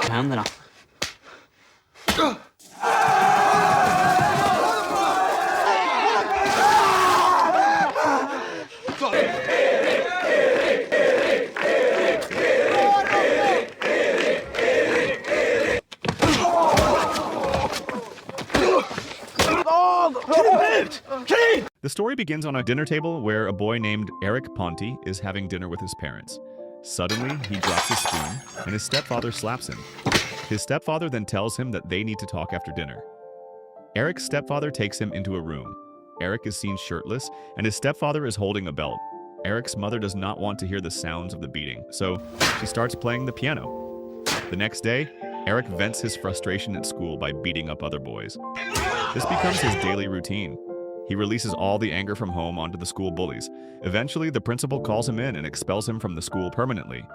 Händerna. The story begins on a dinner table where a boy named Erik Ponti is having dinner with his parents. Suddenly, he drops his spoon, and his stepfather slaps him. His stepfather then tells him that they need to talk after dinner. Erik's stepfather takes him into a room. Erik is seen shirtless, and his stepfather is holding a belt. Erik's mother does not want to hear the sounds of the beating, so she starts playing the piano. The next day, Erik vents his frustration at school by beating up other boys. This becomes his daily routine. He releases all the anger from home onto the school bullies. Eventually, the principal calls him in and expels him from the school permanently.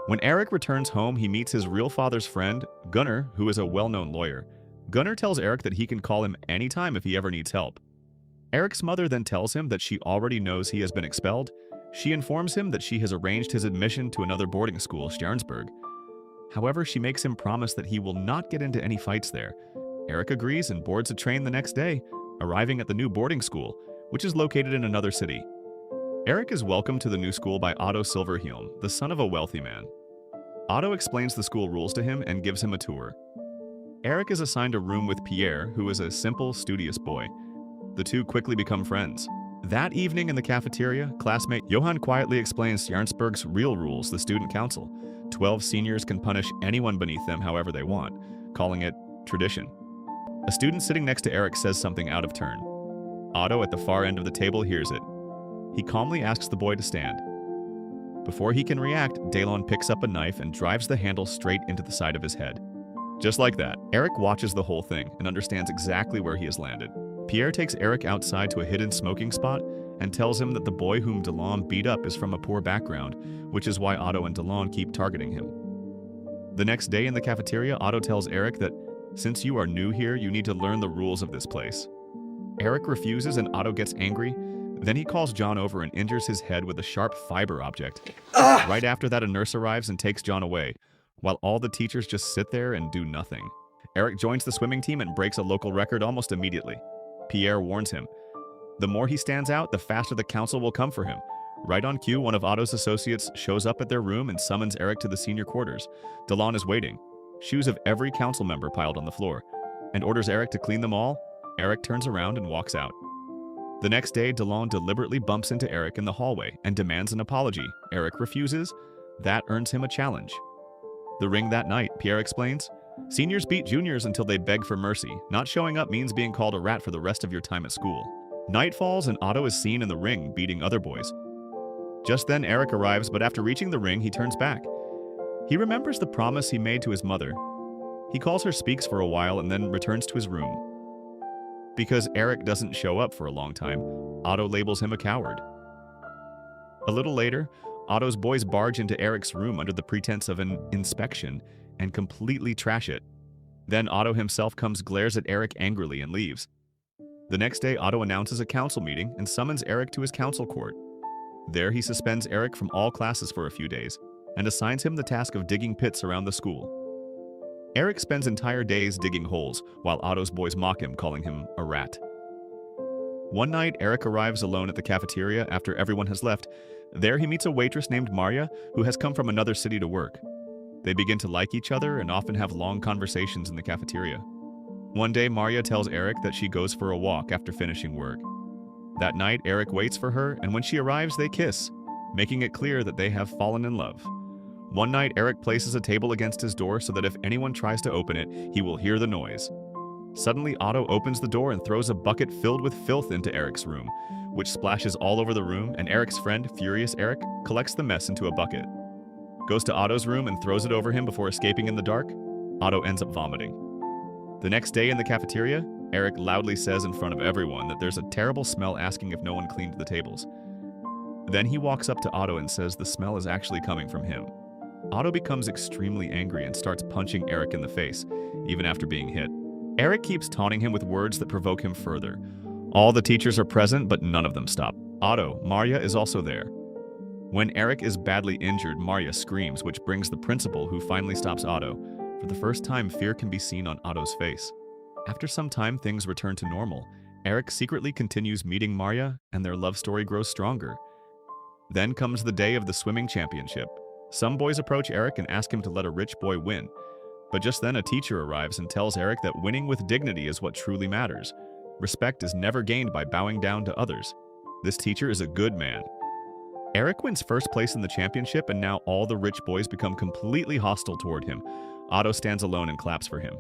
When Erik returns home, he meets his real father's friend, Gunnar, who is a well-known lawyer. Gunnar tells Erik that he can call him anytime if he ever needs help. Erik's mother then tells him that she already knows he has been expelled. She informs him that she has arranged his admission to another boarding school, Stjärnsberg. However, she makes him promise that he will not get into any fights there. Erik agrees and boards a train the next day, arriving at the new boarding school, which is located in another city. Erik is welcomed to the new school by Otto Silverhelm, the son of a wealthy man. Otto explains the school rules to him and gives him a tour. Erik is assigned a room with Pierre, who is a simple, studious boy. The two quickly become friends. That evening in the cafeteria, classmate Johan quietly explains Stjärnsberg's real rules, the student council. 12 seniors can punish anyone beneath them however they want, calling it tradition. A student sitting next to Erik says something out of turn. Otto at the far end of the table hears it. He calmly asks the boy to stand. Before he can react, Dalon picks up a knife and drives the handle straight into the side of his head. Just like that, Erik watches the whole thing and understands exactly where he has landed. Pierre takes Erik outside to a hidden smoking spot and tells him that the boy whom Dalon beat up is from a poor background, which is why Otto and Dalon keep targeting him. The next day in the cafeteria, Otto tells Erik that since you are new here, you need to learn the rules of this place. Erik refuses and Otto gets angry. Then he calls John over and injures his head with a sharp fiber object. Right after that, a nurse arrives and takes John away, while all the teachers just sit there and do nothing. Erik joins the swimming team and breaks a local record almost immediately. Pierre warns him. The more he stands out, the faster the council will come for him. Right on cue, one of Otto's associates shows up at their room and summons Erik to the senior quarters. Dalon is waiting. Shoes of every council member piled on the floor, and orders Erik to clean them all. Erik turns around and walks out. The next day, Dalon deliberately bumps into Erik in the hallway and demands an apology. Erik refuses. That earns him a challenge. The ring that night, Pierre explains. Seniors beat juniors until they beg for mercy. Not showing up means being called a rat for the rest of your time at school. Night falls and Otto is seen in the ring beating other boys. Just then, Erik arrives, but after reaching the ring, he turns back. He remembers the promise he made to his mother. He calls her, speaks for a while, and then returns to his room. Because Erik doesn't show up for a long time, Otto labels him a coward. A little later, Otto's boys barge into Erik's room under the pretense of an inspection and completely trash it. Then Otto himself comes, glares at Erik angrily, and leaves. The next day, Otto announces a council meeting and summons Erik to his council court. There, he suspends Erik from all classes for a few days and assigns him the task of digging pits around the school. Erik spends entire days digging holes, while Otto's boys mock him, calling him a rat. One night, Erik arrives alone at the cafeteria after everyone has left. There, he meets a waitress named Maria, who has come from another city to work. They begin to like each other and often have long conversations in the cafeteria. One day, Maria tells Erik that she goes for a walk after finishing work. That night, Erik waits for her, and when she arrives, they kiss, making it clear that they have fallen in love. One night, Erik places a table against his door so that if anyone tries to open it, he will hear the noise. Suddenly, Otto opens the door and throws a bucket filled with filth into Erik's room, which splashes all over the room, and Erik's friend, Furious Erik, collects the mess into a bucket. Goes to Otto's room and throws it over him before escaping in the dark. Otto ends up vomiting. The next day in the cafeteria, Erik loudly says in front of everyone that there's a terrible smell, asking if no one cleaned the tables. Then he walks up to Otto and says the smell is actually coming from him. Otto becomes extremely angry and starts punching Erik in the face, even after being hit. Erik keeps taunting him with words that provoke him further. All the teachers are present, but none of them stop. Otto, Marya is also there. When Erik is badly injured, Marya screams, which brings the principal, who finally stops Otto. For the first time, fear can be seen on Otto's face. After some time, things return to normal. Erik secretly continues meeting Marya, and their love story grows stronger. Then comes the day of the swimming championship. Some boys approach Erik and ask him to let a rich boy win. But just then, a teacher arrives and tells Erik that winning with dignity is what truly matters. Respect is never gained by bowing down to others. This teacher is a good man. Erik wins first place in the championship, and now all the rich boys become completely hostile toward him. Otto stands alone and claps for him,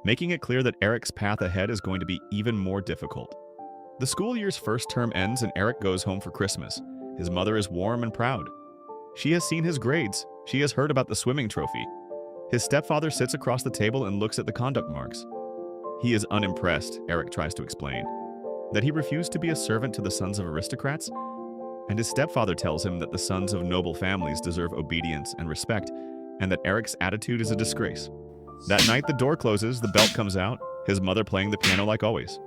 making it clear that Erik's path ahead is going to be even more difficult. The school year's first term ends and Erik goes home for Christmas. His mother is warm and proud. She has seen his grades. She has heard about the swimming trophy. His stepfather sits across the table and looks at the conduct marks. He is unimpressed, Erik tries to explain, that he refused to be a servant to the sons of aristocrats, and his stepfather tells him that the sons of noble families deserve obedience and respect, and that Erik's attitude is a disgrace. That night, the door closes, the belt comes out, his mother playing the piano like always.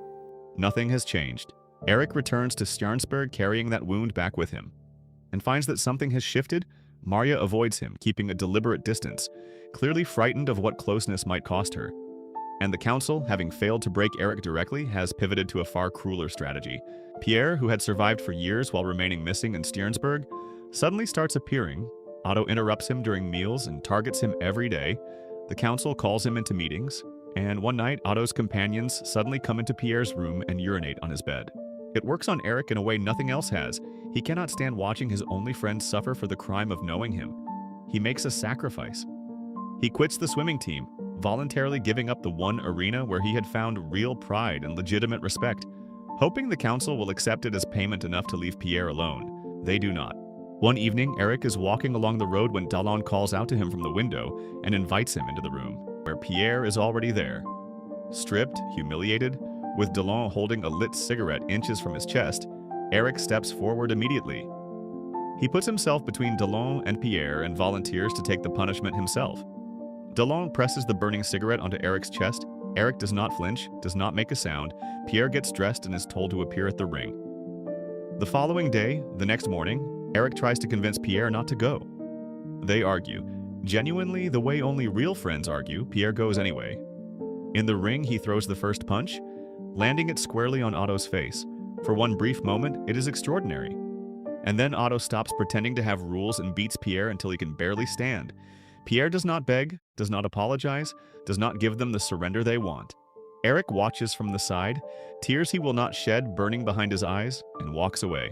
Nothing has changed. Erik returns to Stjarnsberg carrying that wound back with him, and finds that something has shifted. Marya avoids him, keeping a deliberate distance, clearly frightened of what closeness might cost her. And the council, having failed to break Erik directly, has pivoted to a far crueler strategy. Pierre, who had survived for years while remaining missing in Stjarnsberg, suddenly starts appearing. Otto interrupts him during meals and targets him every day. The council calls him into meetings, and one night, Otto's companions suddenly come into Pierre's room and urinate on his bed. It works on Erik in a way nothing else has. He cannot stand watching his only friend suffer for the crime of knowing him. He makes a sacrifice. He quits the swimming team, voluntarily giving up the one arena where he had found real pride and legitimate respect, hoping the council will accept it as payment enough to leave Pierre alone. They do not. One evening, Erik is walking along the road when Dalon calls out to him from the window and invites him into the room, where Pierre is already there. Stripped, humiliated, with Dalon holding a lit cigarette inches from his chest, Erik steps forward immediately. He puts himself between Dalon and Pierre and volunteers to take the punishment himself. Dalon presses the burning cigarette onto Erik's chest. Erik does not flinch, does not make a sound. Pierre gets dressed and is told to appear at the ring. The following day, the next morning, Erik tries to convince Pierre not to go. They argue. Genuinely, the way only real friends argue, Pierre goes anyway. In the ring, he throws the first punch, landing it squarely on Otto's face. For one brief moment, it is extraordinary. And then Otto stops pretending to have rules and beats Pierre until he can barely stand. Pierre does not beg, does not apologize, does not give them the surrender they want. Erik watches from the side, tears he will not shed burning behind his eyes, and walks away.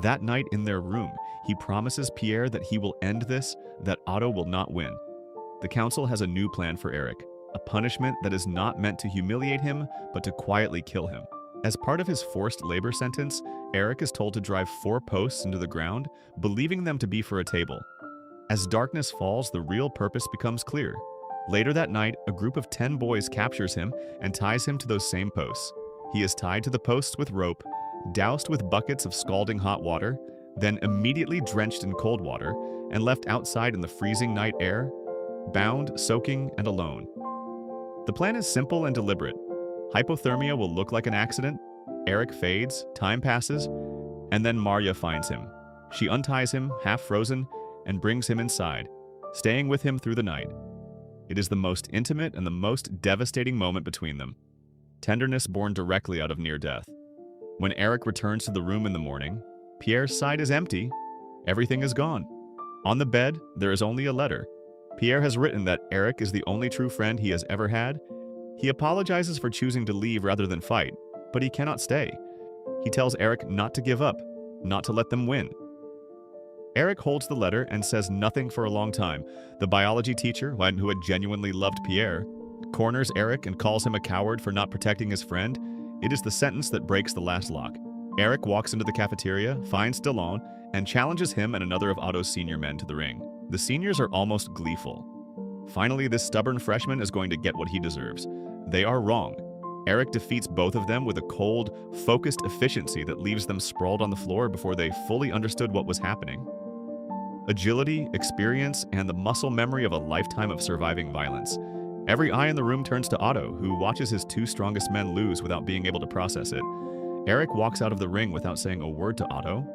That night in their room, he promises Pierre that he will end this, that Otto will not win. The council has a new plan for Erik, a punishment that is not meant to humiliate him, but to quietly kill him. As part of his forced labor sentence, Erik is told to drive 4 posts into the ground, believing them to be for a table. As darkness falls, the real purpose becomes clear. Later that night, a group of 10 boys captures him and ties him to those same posts. He is tied to the posts with rope, doused with buckets of scalding hot water, then immediately drenched in cold water, and left outside in the freezing night air, bound, soaking, and alone. The plan is simple and deliberate. Hypothermia will look like an accident. Erik fades, time passes, and then Marya finds him. She unties him, half frozen, and brings him inside, staying with him through the night. It is the most intimate and the most devastating moment between them. Tenderness born directly out of near death. When Erik returns to the room in the morning, Pierre's side is empty. Everything is gone. On the bed, there is only a letter. Pierre has written that Erik is the only true friend he has ever had. He apologizes for choosing to leave rather than fight, but he cannot stay. He tells Erik not to give up, not to let them win. Erik holds the letter and says nothing for a long time. The biology teacher, who had genuinely loved Pierre, corners Erik and calls him a coward for not protecting his friend. It is the sentence that breaks the last lock. Erik walks into the cafeteria, finds Dalon, and challenges him and another of Otto's senior men to the ring. The seniors are almost gleeful. Finally, this stubborn freshman is going to get what he deserves. They are wrong. Erik defeats both of them with a cold, focused efficiency that leaves them sprawled on the floor before they fully understood what was happening. Agility, experience, and the muscle memory of a lifetime of surviving violence. Every eye in the room turns to Otto, who watches his 2 strongest men lose without being able to process it. Erik walks out of the ring without saying a word to Otto.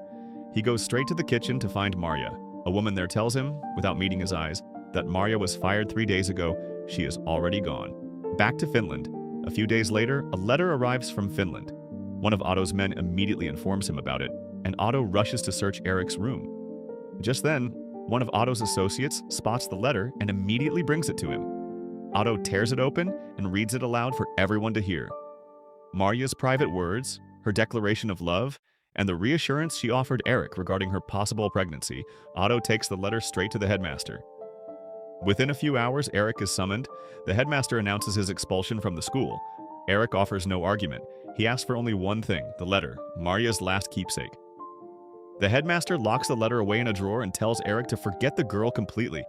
He goes straight to the kitchen to find Marja. A woman there tells him, without meeting his eyes, that Marja was fired 3 days ago. She is already gone. Back to Finland. A few days later, a letter arrives from Finland. One of Otto's men immediately informs him about it, and Otto rushes to search Erik's room. Just then, one of Otto's associates spots the letter and immediately brings it to him. Otto tears it open and reads it aloud for everyone to hear. Marja's private words, her declaration of love, and the reassurance she offered Erik regarding her possible pregnancy. Otto takes the letter straight to the headmaster. Within a few hours, Erik is summoned. The headmaster announces his expulsion from the school. Erik offers no argument. He asks for only one thing, the letter, Marja's last keepsake. The headmaster locks the letter away in a drawer and tells Erik to forget the girl completely,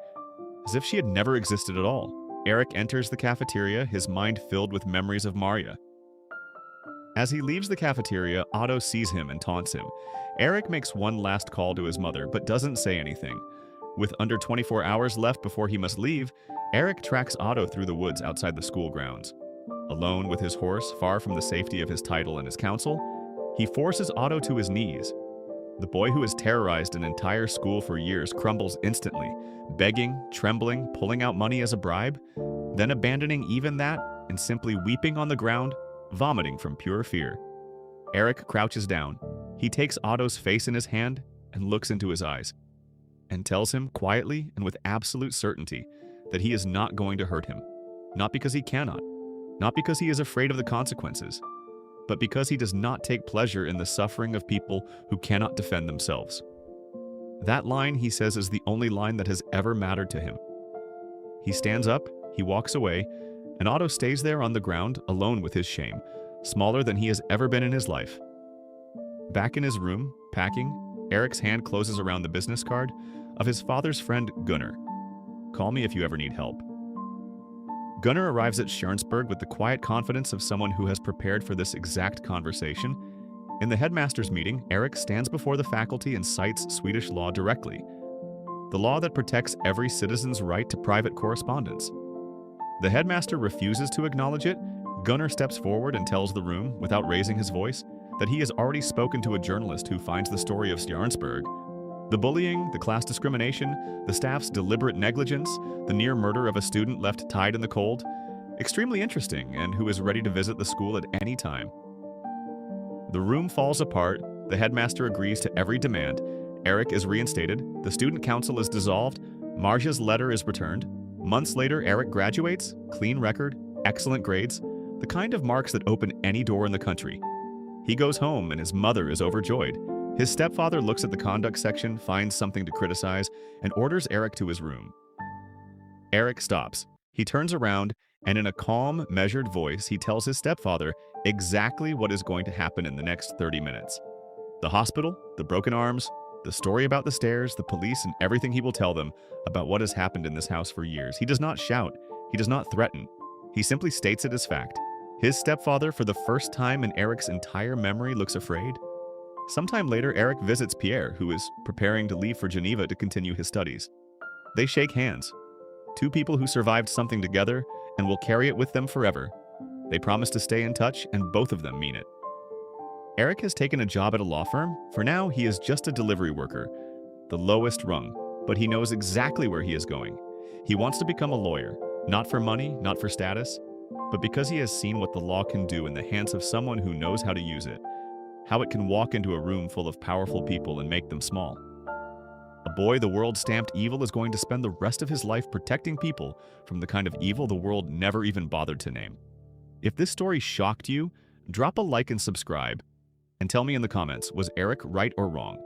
as if she had never existed at all. Erik enters the cafeteria, his mind filled with memories of Marja. As he leaves the cafeteria, Otto sees him and taunts him. Erik makes one last call to his mother, but doesn't say anything. With under 24 hours left before he must leave, Erik tracks Otto through the woods outside the school grounds. Alone with his horse, far from the safety of his title and his counsel, he forces Otto to his knees. The boy who has terrorized an entire school for years crumbles instantly, begging, trembling, pulling out money as a bribe, then abandoning even that and simply weeping on the ground, vomiting from pure fear. Erik crouches down. He takes Otto's face in his hand and looks into his eyes, and tells him quietly and with absolute certainty that he is not going to hurt him. Not because he cannot, not because he is afraid of the consequences, but because he does not take pleasure in the suffering of people who cannot defend themselves. That line, he says, is the only line that has ever mattered to him. He stands up, he walks away, and Otto stays there on the ground, alone with his shame, smaller than he has ever been in his life. Back in his room, packing, Erik's hand closes around the business card of his father's friend Gunnar. Call me if you ever need help. Gunnar arrives at Stjärnsberg with the quiet confidence of someone who has prepared for this exact conversation. In the headmaster's meeting, Erik stands before the faculty and cites Swedish law directly, the law that protects every citizen's right to private correspondence. The headmaster refuses to acknowledge it. Gunnar steps forward and tells the room, without raising his voice, that he has already spoken to a journalist who finds the story of Stjärnsberg, the bullying, the class discrimination, the staff's deliberate negligence, the near murder of a student left tied in the cold, extremely interesting, and who is ready to visit the school at any time. The room falls apart. The headmaster agrees to every demand. Erik is reinstated. The student council is dissolved. Marja's letter is returned. Months later, Erik graduates, clean record, excellent grades, the kind of marks that open any door in the country. He goes home and his mother is overjoyed. His stepfather looks at the conduct section, finds something to criticize, and orders Erik to his room. Erik stops. He turns around, and in a calm, measured voice, he tells his stepfather exactly what is going to happen in the next 30 minutes. The hospital, the broken arms, the story about the stairs, the police, and everything he will tell them about what has happened in this house for years. He does not shout. He does not threaten. He simply states it as fact. His stepfather, for the first time in Erik's entire memory, looks afraid. Sometime later, Erik visits Pierre, who is preparing to leave for Geneva to continue his studies. They shake hands. Two people who survived something together and will carry it with them forever. They promise to stay in touch, and both of them mean it. Erik has taken a job at a law firm. For now, he is just a delivery worker, the lowest rung, but he knows exactly where he is going. He wants to become a lawyer, not for money, not for status, but because he has seen what the law can do in the hands of someone who knows how to use it, how it can walk into a room full of powerful people and make them small. A boy the world stamped evil is going to spend the rest of his life protecting people from the kind of evil the world never even bothered to name. If this story shocked you, drop a like and subscribe. And tell me in the comments, was Erik right or wrong?